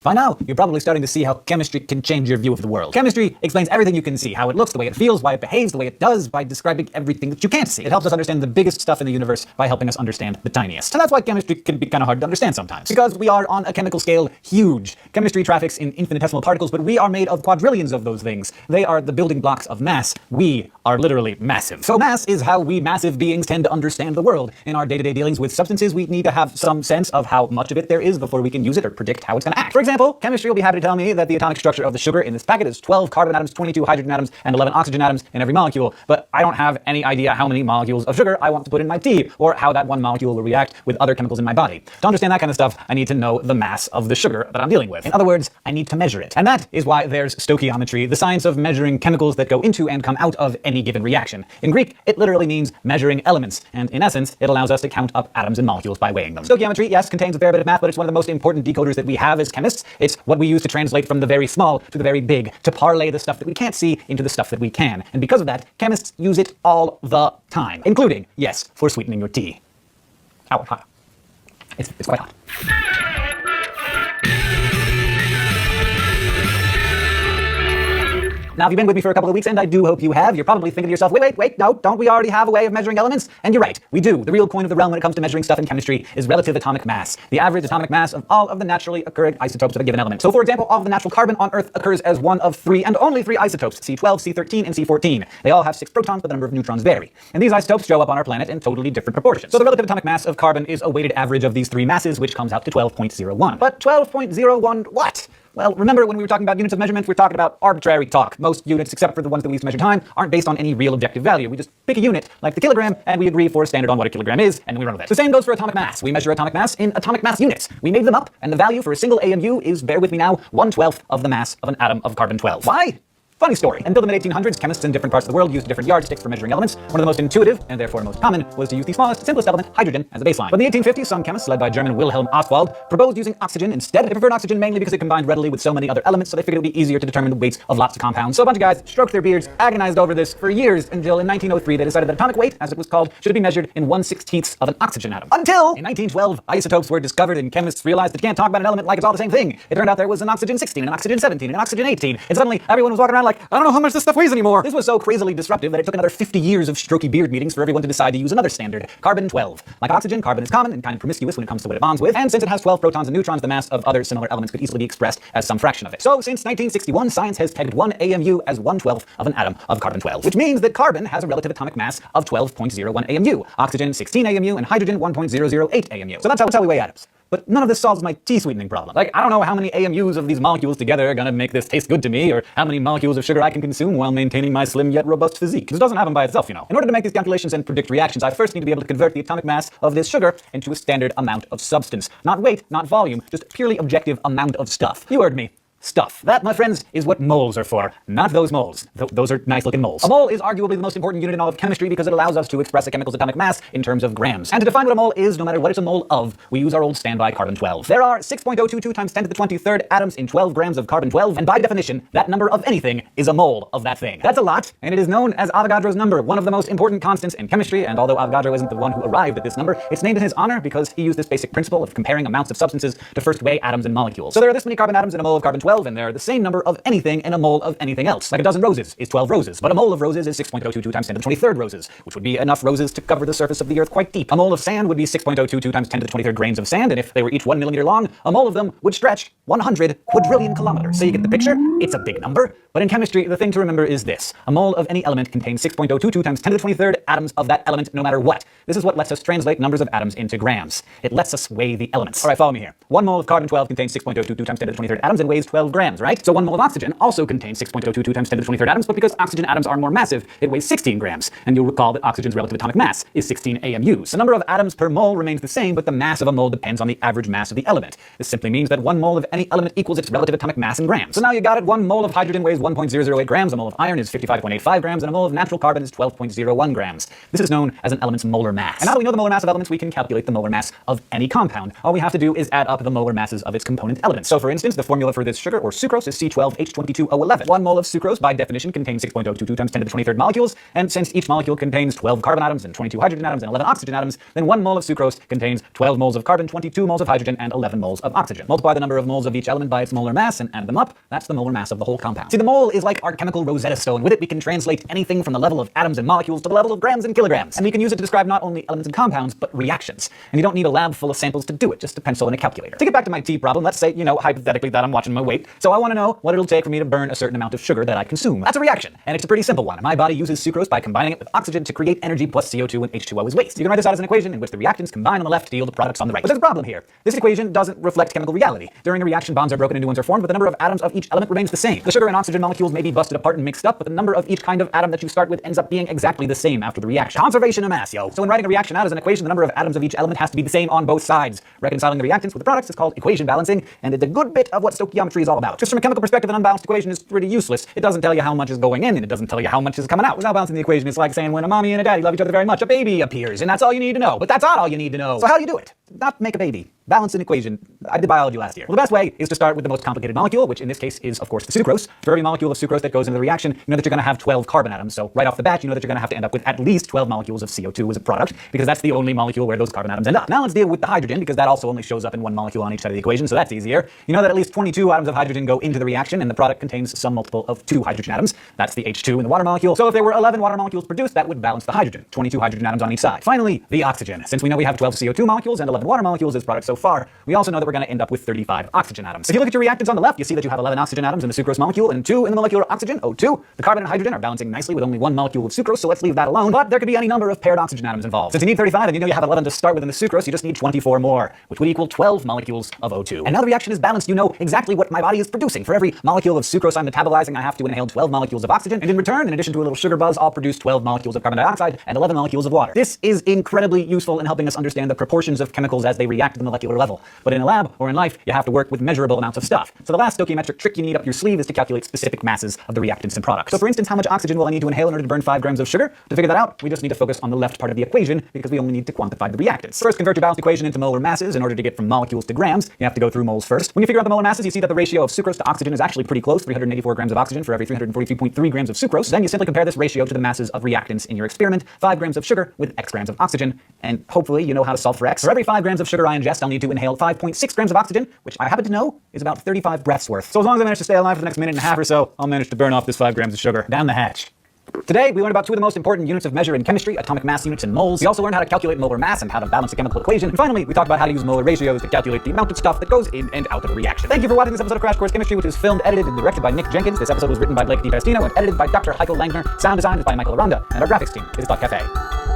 By now, you're probably starting to see how chemistry can change your view of the world. Chemistry explains everything you can see, how it looks, the way it feels, why it behaves, the way it does, by describing everything that you can't see. It helps us understand the biggest stuff in the universe by helping us understand the tiniest. And that's why chemistry can be kind of hard to understand sometimes. Because we are, on a chemical scale, huge. Chemistry traffics in infinitesimal particles, but we are made of quadrillions of those things. They are the building blocks of mass. We are literally massive. So mass is how we massive beings tend to understand the world. In our day-to-day dealings with substances, we need to have some sense of how much of it there is before we can use it or predict how it's going to act. For example, chemistry will be happy to tell me that the atomic structure of the sugar in this packet is 12 carbon atoms, 22 hydrogen atoms, and 11 oxygen atoms in every molecule, but I don't have any idea how many molecules of sugar I want to put in my tea, or how that one molecule will react with other chemicals in my body. To understand that kind of stuff, I need to know the mass of the sugar that I'm dealing with. In other words, I need to measure it. And that is why there's stoichiometry, the science of measuring chemicals that go into and come out of any given reaction. In Greek, it literally means measuring elements, and in essence, it allows us to count up atoms and molecules by weighing them. Stoichiometry, yes, contains a fair bit of math, but it's one of the most important decoders that we have as chemists. It's what we use to translate from the very small to the very big, to parlay the stuff that we can't see into the stuff that we can. And because of that, chemists use it all the time, including, yes, for sweetening your tea. Ow, hot. It's quite hot. Now, if you've been with me for a couple of weeks, and I do hope you have, you're probably thinking to yourself, wait, no, don't we already have a way of measuring elements? And you're right, we do. The real coin of the realm when it comes to measuring stuff in chemistry is relative atomic mass, the average atomic mass of all of the naturally occurring isotopes of a given element. So, for example, all of the natural carbon on Earth occurs as one of three and only three isotopes, C12, C13, and C14. They all have 6 protons, but the number of neutrons vary. And these isotopes show up on our planet in totally different proportions. So the relative atomic mass of carbon is a weighted average of these three masses, which comes out to 12.01. But 12.01 what? Well, remember when we were talking about units of measurement, we're talking about arbitrary talk. Most units, except for the ones that we use to measure time, aren't based on any real objective value. We just pick a unit, like the kilogram, and we agree for a standard on what a kilogram is, and we run with it. The same goes for atomic mass. We measure atomic mass in atomic mass units. We made them up, and the value for a single AMU is, bear with me now, 1/12 of the mass of an atom of carbon-12. Why? Funny story. Until the mid-1800s, chemists in different parts of the world used different yardsticks for measuring elements. One of the most intuitive, and therefore most common, was to use the smallest, simplest element, hydrogen, as a baseline. But in the 1850s, some chemists, led by German Wilhelm Ostwald, proposed using oxygen instead. They preferred oxygen mainly because it combined readily with so many other elements, so they figured it would be easier to determine the weights of lots of compounds. So a bunch of guys stroked their beards, agonized over this for years, until in 1903 they decided that atomic weight, as it was called, should be measured in 1/16 of an oxygen atom. Until, in 1912, isotopes were discovered and chemists realized that you can't talk about an element like it's all the same thing. It turned out there was an oxygen 16, an oxygen 17, an oxygen 18, and suddenly everyone was walking around like, I don't know how much this stuff weighs anymore. This was so crazily disruptive that it took another 50 years of strokey beard meetings for everyone to decide to use another standard, carbon-12. Like oxygen, carbon is common and kind of promiscuous when it comes to what it bonds with, and since it has 12 protons and neutrons, the mass of other similar elements could easily be expressed as some fraction of it. So since 1961, science has pegged one AMU as 1/12 of an atom of carbon-12, which means that carbon has a relative atomic mass of 12.01 AMU, oxygen 16 AMU, and hydrogen 1.008 AMU. So that's how we weigh atoms. But none of this solves my tea sweetening problem. Like, I don't know how many AMUs of these molecules together are gonna make this taste good to me, or how many molecules of sugar I can consume while maintaining my slim yet robust physique. This doesn't happen by itself, you know. In order to make these calculations and predict reactions, I first need to be able to convert the atomic mass of this sugar into a standard amount of substance. Not weight, not volume, just purely objective amount of stuff. You heard me. Stuff. That, my friends, is what moles are for. Not those moles. Those are nice-looking moles. A mole is arguably the most important unit in all of chemistry because it allows us to express a chemical's atomic mass in terms of grams. And to define what a mole is, no matter what it's a mole of, we use our old standby carbon-12. There are 6.022 times 10 to the 23rd atoms in 12 grams of carbon-12, and by definition, that number of anything is a mole of that thing. That's a lot, and it is known as Avogadro's number, one of the most important constants in chemistry, and although Avogadro isn't the one who arrived at this number, it's named in his honor because he used this basic principle of comparing amounts of substances to first weigh atoms and molecules. So there are this many carbon atoms in a mole of carbon-12, and there are the same number of anything in a mole of anything else. Like a dozen roses is 12 roses, but a mole of roses is 6.022 times 10 to the 23rd roses, which would be enough roses to cover the surface of the earth quite deep. A mole of sand would be 6.022 times 10 to the 23rd grains of sand, and if they were each 1 millimeter long, a mole of them would stretch 100 quadrillion kilometers. So you get the picture? It's a big number. But in chemistry, the thing to remember is this. A mole of any element contains 6.022 times 10 to the 23rd atoms of that element no matter what. This is what lets us translate numbers of atoms into grams. It lets us weigh the elements. All right, follow me here. 1 mole of carbon-12 contains 6.022 times 10 to the 23rd atoms and weighs 12 grams, right? So 1 mole of oxygen also contains 6.022 times 10 to the 23rd atoms, but because oxygen atoms are more massive, it weighs 16 grams. And you'll recall that oxygen's relative atomic mass is 16 AMUs. The number of atoms per mole remains the same, but the mass of a mole depends on the average mass of the element. This simply means that 1 mole of any element equals its relative atomic mass in grams. So now you got it. 1 mole of hydrogen weighs 1.008 grams, a mole of iron is 55.85 grams, and a mole of natural carbon is 12.01 grams. This is known as an element's molar mass. And now that we know the molar mass of elements, we can calculate the molar mass of any compound. All we have to do is add up the molar masses of its component elements. So for instance, the formula for this sugar sugar, or sucrose, is C12H22O11. 1 mole of sucrose, by definition, contains 6.022 times 10 to the 23rd molecules, and since each molecule contains 12 carbon atoms and 22 hydrogen atoms and 11 oxygen atoms, then 1 mole of sucrose contains 12 moles of carbon, 22 moles of hydrogen, and 11 moles of oxygen. Multiply the number of moles of each element by its molar mass and add them up. That's the molar mass of the whole compound. See, the mole is like our chemical Rosetta Stone. With it, we can translate anything from the level of atoms and molecules to the level of grams and kilograms. And we can use it to describe not only elements and compounds, but reactions. And you don't need a lab full of samples to do it, just a pencil and a calculator. To get back to my tea problem, let's say, hypothetically that I'm watching my weight, so I want to know what it'll take for me to burn a certain amount of sugar that I consume. That's a reaction, and it's a pretty simple one. My body uses sucrose by combining it with oxygen to create energy plus CO2 when H2O is waste. You can write this out as an equation in which the reactants combine on the left to yield the products on the right. But there's a problem here. This equation doesn't reflect chemical reality. During a reaction, bonds are broken and new ones are formed, but the number of atoms of each element remains the same. The sugar and oxygen molecules may be busted apart and mixed up, but the number of each kind of atom that you start with ends up being exactly the same after the reaction. Conservation of mass, yo. So when writing a reaction out as an equation, the number of atoms of each element has to be the same on both sides. Reconciling the reactants with the products is called equation balancing, and it's a good bit of what stoichiometry is all about. Just from a chemical perspective, an unbalanced equation is pretty useless. It doesn't tell you how much is going in, and it doesn't tell you how much is coming out. Without balancing the equation, it's like saying when a mommy and a daddy love each other very much, a baby appears, and that's all you need to know. But that's not all you need to know. So how do you do it? Not make a baby. Balance an equation. I did biology last year. Well, the best way is to start with the most complicated molecule, which in this case is, of course, the sucrose. For every molecule of sucrose that goes into the reaction, you know that you're going to have 12 carbon atoms. So right off the bat, you know that you're going to have to end up with at least 12 molecules of CO2 as a product, because that's the only molecule where those carbon atoms end up. Now let's deal with the hydrogen, because that also only shows up in one molecule on each side of the equation, so that's easier. You know that at least 22 atoms of hydrogen go into the reaction, and the product contains some multiple of 2 hydrogen atoms. That's the H2 in the water molecule. So if there were 11 water molecules produced, that would balance the hydrogen. 22 hydrogen atoms on each side. Finally, the oxygen. Since we know we have 12 CO2 molecules and 11 water molecules as products so far, we also know that we're going to end up with 35 oxygen atoms. If you look at your reactants on the left, you see that you have 11 oxygen atoms in the sucrose molecule and 2 in the molecular oxygen, O2. The carbon and hydrogen are balancing nicely with only 1 molecule of sucrose, so let's leave that alone. But there could be any number of paired oxygen atoms involved. Since you need 35 and you know you have 11 to start with in the sucrose, you just need 24 more, which would equal 12 molecules of O2. And now the reaction is balanced, you know exactly what my body is producing. For every molecule of sucrose I'm metabolizing, I have to inhale 12 molecules of oxygen, and in return, in addition to a little sugar buzz, I'll produce 12 molecules of carbon dioxide and 11 molecules of water. This is incredibly useful in helping us understand the proportions of chemicals as they react at the molecular level. But in a lab or in life, you have to work with measurable amounts of stuff. So the last stoichiometric trick you need up your sleeve is to calculate specific masses of the reactants and products. So for instance, how much oxygen will I need to inhale in order to burn 5 grams of sugar? To figure that out, we just need to focus on the left part of the equation, because we only need to quantify the reactants. First, convert your balanced equation into molar masses. In order to get from molecules to grams, you have to go through moles first. When you figure out the molar masses, you see that the ratio of sucrose to oxygen is actually pretty close, 384 grams of oxygen for every 343.3 grams of sucrose. Then you simply compare this ratio to the masses of reactants in your experiment, 5 grams of sugar with x grams of oxygen, and hopefully you know how to solve for x. For every 5 grams of sugar I ingest, I'll need to inhale 5.6 grams of oxygen, which I happen to know is about 35 breaths worth. So as long as I manage to stay alive for the next minute and a half or so, I'll manage to burn off this 5 grams of sugar down the hatch. Today, we learned about 2 of the most important units of measure in chemistry, atomic mass units and moles. We also learned how to calculate molar mass and how to balance a chemical equation. And finally, we talked about how to use molar ratios to calculate the amount of stuff that goes in and out of a reaction. Thank you for watching this episode of Crash Course Chemistry, which is filmed, edited, and directed by Nick Jenkins. This episode was written by Blake DiPastino and edited by Dr. Heiko Langner. Sound design is by Michael Aranda, and our graphics team is Cafe.